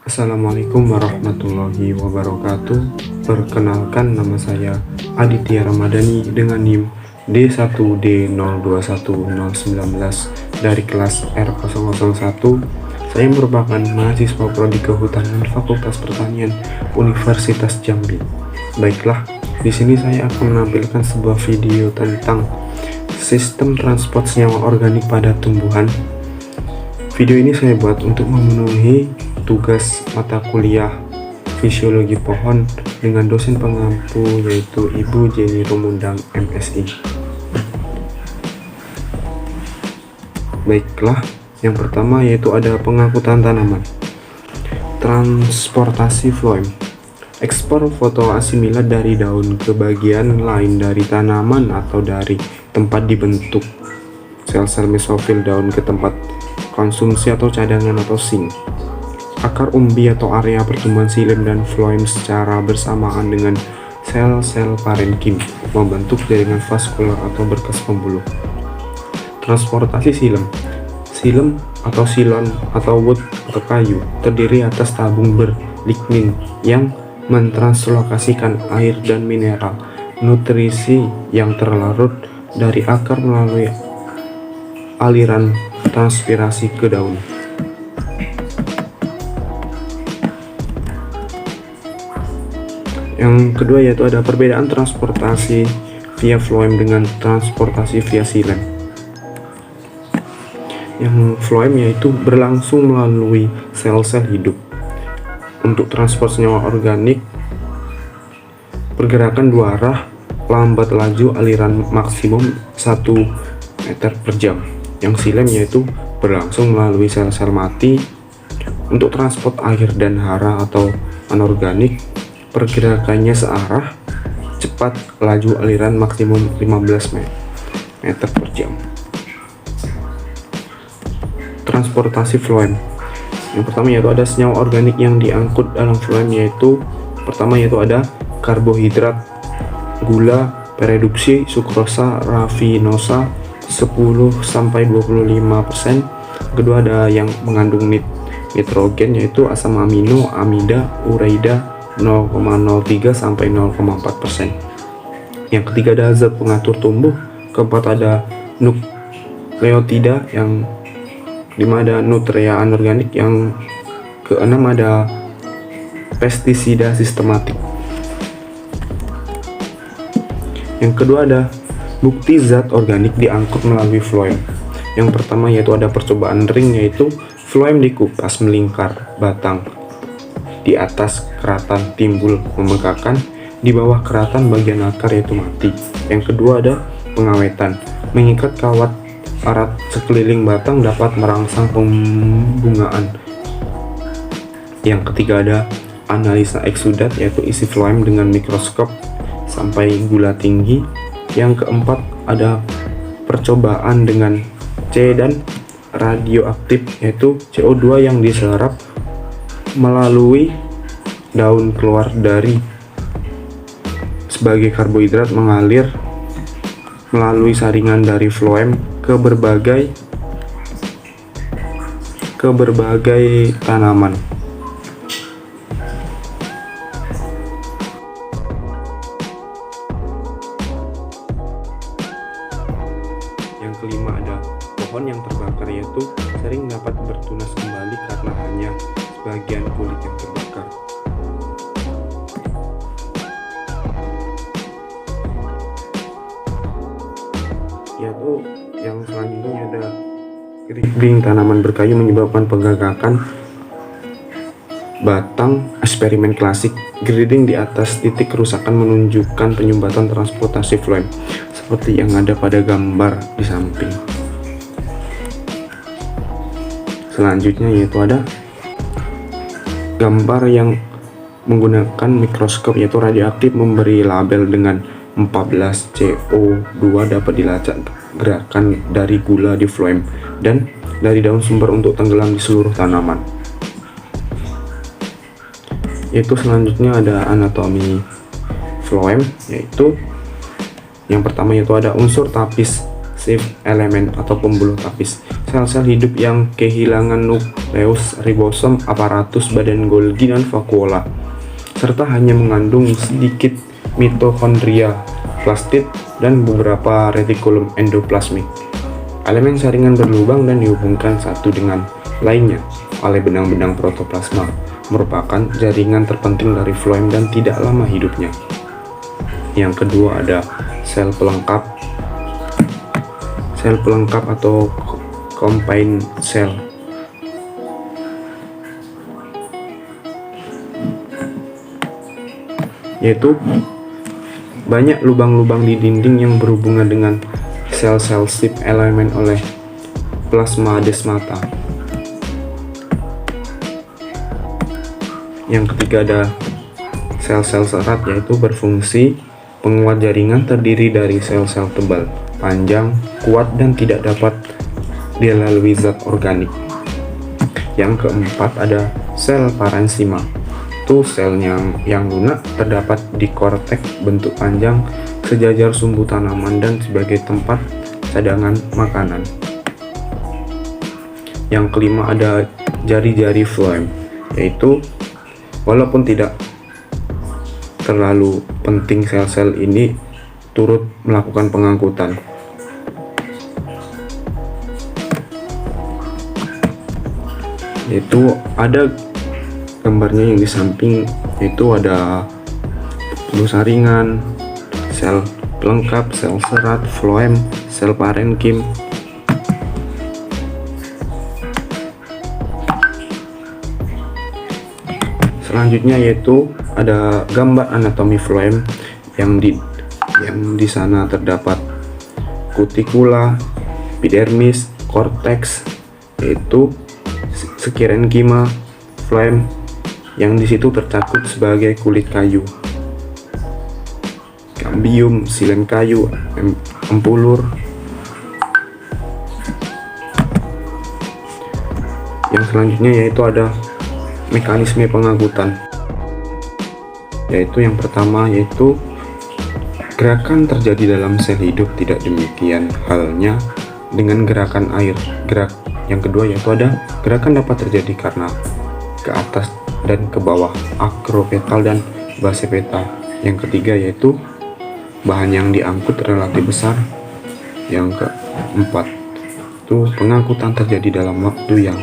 Assalamualaikum warahmatullahi wabarakatuh. Perkenalkan, nama saya Aditya Ramadhani dengan NIM D1D021019 dari kelas R001. Saya merupakan mahasiswa Prodi Kehutanan Fakultas Pertanian Universitas Jambi. Baiklah, di sini saya akan menampilkan sebuah video tentang sistem transport senyawa organik pada tumbuhan. Video ini saya buat untuk memenuhi tugas mata kuliah fisiologi pohon dengan dosen pengampu yaitu Ibu Jenny Rumundang MSI. Baiklah, yang pertama yaitu ada pengangkutan tanaman. Transportasi floem. Ekspor fotoasimilat dari daun ke bagian lain dari tanaman atau dari tempat dibentuk sel-sel mesofil daun ke tempat konsumsi atau cadangan atau sink. Akar umbi atau area pertumbuhan xilem dan floem secara bersamaan dengan sel-sel parenkim membentuk jaringan vaskular atau berkas pembuluh. Transportasi xilem. Xilem atau xilon atau wood atau kayu terdiri atas tabung berlignin yang mentranslokasikan air dan mineral nutrisi yang terlarut dari akar melalui aliran transpirasi ke daun. Yang kedua yaitu ada perbedaan transportasi via floem dengan transportasi via xilem. Yang floem yaitu berlangsung melalui sel-sel hidup. Untuk transport senyawa organik, pergerakan dua arah, lambat laju, aliran maksimum 1 meter per jam. Yang xilem yaitu berlangsung melalui sel-sel mati. Untuk transport air dan hara atau anorganik, pergerakannya searah, cepat, laju, aliran maksimum 15 meter per jam. Transportasi floem. Yang pertama yaitu ada senyawa organik yang diangkut dalam floem, yaitu pertama yaitu ada karbohidrat, gula, pereduksi, sukrosa, rafinosa 10-25%. Kedua ada yang mengandung nitrogen yaitu asam amino, amida, ureida 0,03-0,4%. Yang ketiga ada zat pengatur tumbuh. Keempat ada nukleotida, yang lima ada nutria anorganik, yang keenam ada pestisida sistematik. Yang kedua ada bukti zat organik diangkut melalui floem. Yang pertama yaitu ada percobaan ring, yaitu floem dikupas melingkar batang. Di atas keratan timbul memegahkan, di bawah keratan bagian akar yaitu mati. Yang kedua ada pengawetan, mengikat kawat erat sekeliling batang dapat merangsang pembungaan. Yang ketiga ada analisa eksudat, yaitu isi floem dengan mikroskop sampai gula tinggi. Yang keempat ada percobaan dengan C dan radioaktif, yaitu CO2 yang diserap melalui daun keluar dari sebagai karbohidrat mengalir melalui saringan dari floem ke berbagai tanaman. Yang kelima ada pohon yang terbakar, yaitu sering dapat bertunas kembali karena hanya bagian kulit yang terbakar. Yaitu yang selanjutnya ada grinding tanaman berkayu menyebabkan penggagakan batang. Eksperimen klasik grinding di atas titik kerusakan menunjukkan penyumbatan transportasi floem seperti yang ada pada gambar di samping. Selanjutnya yaitu ada gambar yang menggunakan mikroskop, yaitu radioaktif, memberi label dengan 14 CO2 dapat dilacak gerakan dari gula di floem dan dari daun sumber untuk tenggelam di seluruh tanaman. Yaitu selanjutnya ada anatomi floem, yaitu yang pertama yaitu ada unsur tapis, shift elemen atau pembuluh tapis. sel-sel hidup yang kehilangan nukleus, ribosom, aparatus badan Golgi dan vakuola, serta hanya mengandung sedikit mitokondria, plastid, dan beberapa retikulum endoplasmik. Elemen saringan berlubang dan dihubungkan satu dengan lainnya oleh benang-benang protoplasma, merupakan jaringan terpenting dari floem dan tidak lama hidupnya. Yang kedua ada sel pelengkap. Sel pelengkap atau combined cell. Yaitu banyak lubang-lubang di dinding yang berhubungan dengan sel-sel sip elemen oleh plasmadesmata. Yang ketiga ada sel-sel serat, yaitu berfungsi penguat jaringan, terdiri dari sel-sel tebal, panjang, kuat, dan tidak dapat dilalui zat organik. Yang keempat ada sel parenkima. Itu sel yang lunak, terdapat di korteks, bentuk panjang, sejajar sumbu tanaman, dan sebagai tempat cadangan makanan. Yang kelima ada jari-jari floem, yaitu walaupun tidak terlalu penting, sel-sel ini turut melakukan pengangkutan. Itu ada gambarnya yang di samping, itu ada tubuh saringan, sel pelengkap, sel serat, floem, sel parenkim. Selanjutnya yaitu ada gambar anatomi floem yang di sana terdapat kutikula, epidermis, korteks, yaitu skirenkima, floem yang di situ tercakup sebagai kulit kayu, cambium, silem kayu, empulur. Yang selanjutnya yaitu ada mekanisme pengangkutan, yaitu yang pertama yaitu gerakan terjadi dalam sel hidup, tidak demikian halnya dengan gerakan air. Yang kedua yaitu ada gerakan dapat terjadi karena ke atas dan ke bawah, akropetal dan basepetal. Yang ketiga yaitu bahan yang diangkut relatif besar. Yang keempat itu pengangkutan terjadi dalam waktu yang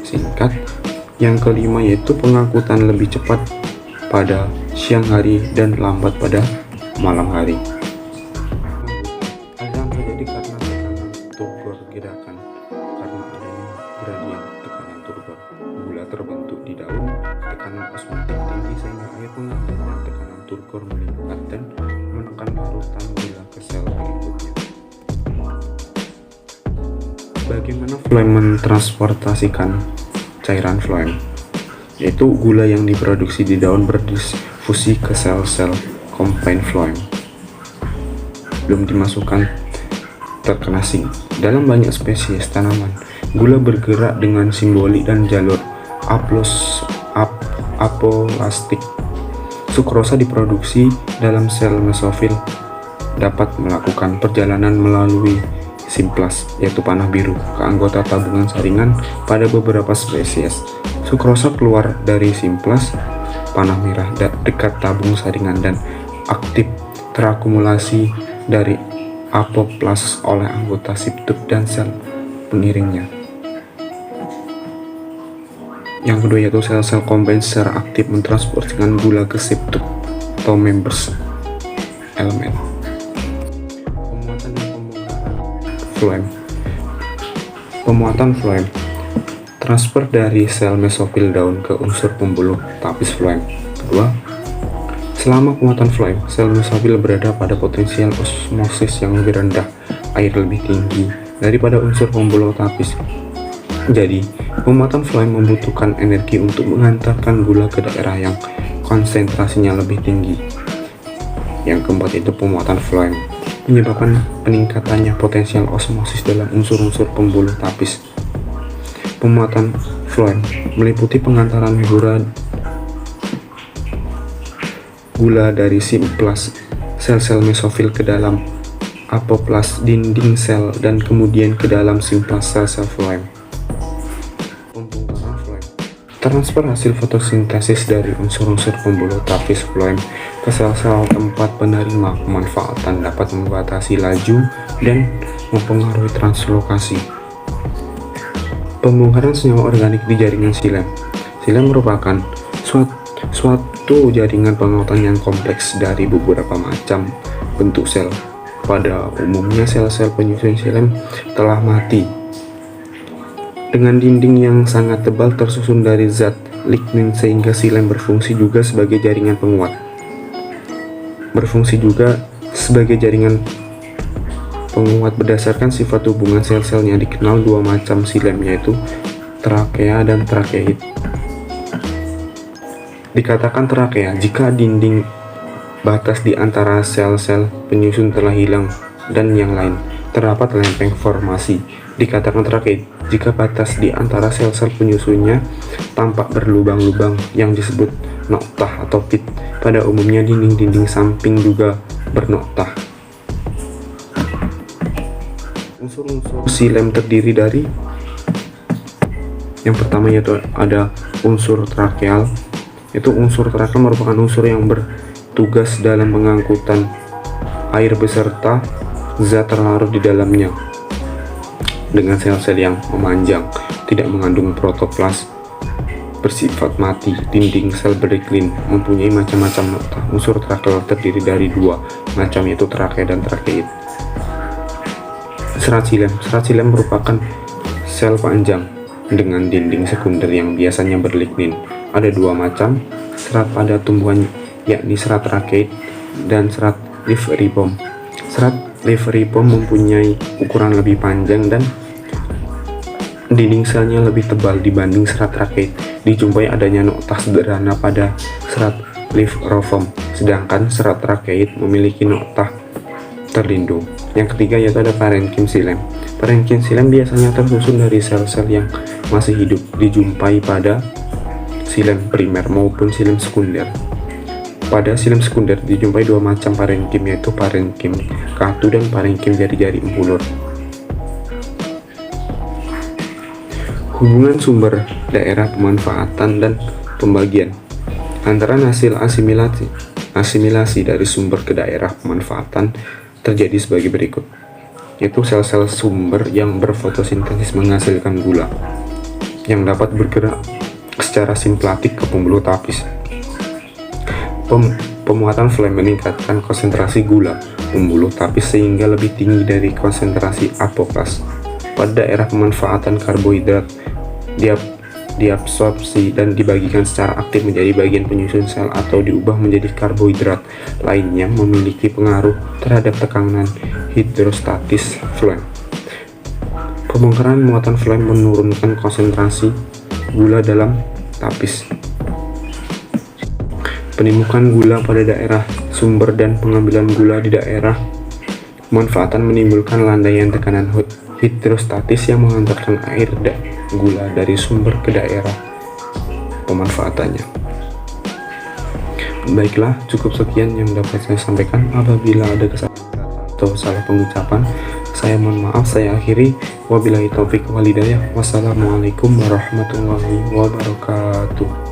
singkat. Yang kelima yaitu pengangkutan lebih cepat pada siang hari dan lambat pada malam hari. Yang terjadi karena tekanan turgor gerakan. Karena adanya gradien tekanan turgor, gula terbentuk di daun, tekanan osmotik tinggi sehingga air mengalir dan tekanan turgor meningkat dan menekan larutan gula ke sel berikutnya. Bagaimana floem mentransportasikan cairan floem? Yaitu gula yang diproduksi di daun berdifusi ke sel-sel combined floem. Belum dimasukkan terkena sing. Dalam banyak spesies tanaman, gula bergerak dengan simbolik dan jalur apolastik. Sukrosa diproduksi dalam sel mesofil, dapat melakukan perjalanan melalui simplas, yaitu panah biru, ke anggota tabungan saringan pada beberapa spesies. Sukrosa keluar dari simplas, panah merah dekat tabung saringan dan aktif terakumulasi dari apoplas oleh anggota siptub dan sel pengiringnya. Yang kedua yaitu sel-sel combined secara aktif mentransportasikan gula ke siptub atau members elemen. Pemuatan dan pembongkaran floem. Pemuatan floem, transfer dari sel mesofil daun ke unsur pembuluh tapis floem. Kedua, selama pemuatan floem, sel mesofil berada pada potensial osmosis yang lebih rendah, air lebih tinggi daripada unsur pembuluh tapis. Jadi, pemuatan floem membutuhkan energi untuk mengantarkan gula ke daerah yang konsentrasinya lebih tinggi. Yang keempat itu pemuatan floem menyebabkan peningkatannya potensial osmosis dalam unsur-unsur pembuluh tapis. Pemuatan floem meliputi pengantaran gula dari simplas sel-sel mesofil ke dalam apoplas dinding sel dan kemudian ke dalam simplas sel-sel floem. Pembongkaran floem. Transfer hasil fotosintesis dari unsur-unsur pembuluh tapis floem ke sel-sel tempat penerima pemanfaatan dapat membatasi laju dan mempengaruhi translokasi. Pembongkaran senyawa organik di jaringan xilem. Xilem merupakan suatu jaringan penguatan yang kompleks dari beberapa macam bentuk sel. Pada umumnya sel-sel penyusun xilem telah mati dengan dinding yang sangat tebal tersusun dari zat lignin sehingga xilem berfungsi juga sebagai jaringan penguat. Berdasarkan sifat hubungan sel-selnya dikenal dua macam xilem, yaitu trakea dan trakeid. Dikatakan trakea jika dinding batas di antara sel-sel penyusun telah hilang dan yang lain terdapat lempeng formasi. Dikatakan trakeid jika batas di antara sel-sel penyusunnya tampak berlubang-lubang yang disebut noktah atau pit. Pada umumnya dinding-dinding samping juga bernoktah. Unsur-unsur xilem terdiri dari yang pertama yaitu ada unsur trakeal. Itu unsur trakeal merupakan unsur yang bertugas dalam pengangkutan air beserta zat terlarut di dalamnya dengan sel-sel yang memanjang, tidak mengandung protoplas, bersifat mati. Dinding sel beriklim mempunyai macam-macam noktah. Unsur trakeal terdiri dari dua macam yaitu trakea dan trakeid. Serat xilem merupakan sel panjang dengan dinding sekunder yang biasanya berlignin. Ada dua macam serat pada tumbuhan, yakni serat trakeid dan serat leaf rhizome. Serat leaf rhizome mempunyai ukuran lebih panjang dan dinding selnya lebih tebal dibanding serat trakeid. Dijumpai adanya noktah sederhana pada serat leaf rhizome, sedangkan serat trakeid memiliki noktah terlindung. Yang ketiga yaitu ada parenkim xilem. Parenkim xilem biasanya tersusun dari sel-sel yang masih hidup. Dijumpai pada xilem primer maupun xilem sekunder. Pada xilem sekunder dijumpai dua macam parenkim, yaitu parenkim katu dan parenkim jari-jari empulur. Hubungan sumber, daerah pemanfaatan dan pembagian antara hasil asimilasi dari sumber ke daerah pemanfaatan terjadi sebagai berikut, yaitu sel-sel sumber yang berfotosintesis menghasilkan gula yang dapat bergerak secara simplatik ke pembuluh tapis. Pemuatan floem meningkatkan konsentrasi gula pembuluh tapis sehingga lebih tinggi dari konsentrasi apoplas. Pada daerah pemanfaatan karbohidrat diabsorpsi dan dibagikan secara aktif menjadi bagian penyusun sel atau diubah menjadi karbohidrat lainnya memiliki pengaruh terhadap tekanan hidrostatis floem. Pembongkaran muatan floem menurunkan konsentrasi gula dalam tapis. Penimbukan gula pada daerah sumber dan pengambilan gula di daerah pemanfaatan menimbulkan landaian tekanan hidrostatis yang mengantarkan air gula dari sumber ke daerah pemanfaatannya. Baiklah, cukup sekian yang dapat saya sampaikan. Apabila ada kesalahan atau salah pengucapan, saya mohon maaf. Saya akhiri. Wabillahi taufik wal hidayah. Wassalamualaikum warahmatullahi wabarakatuh.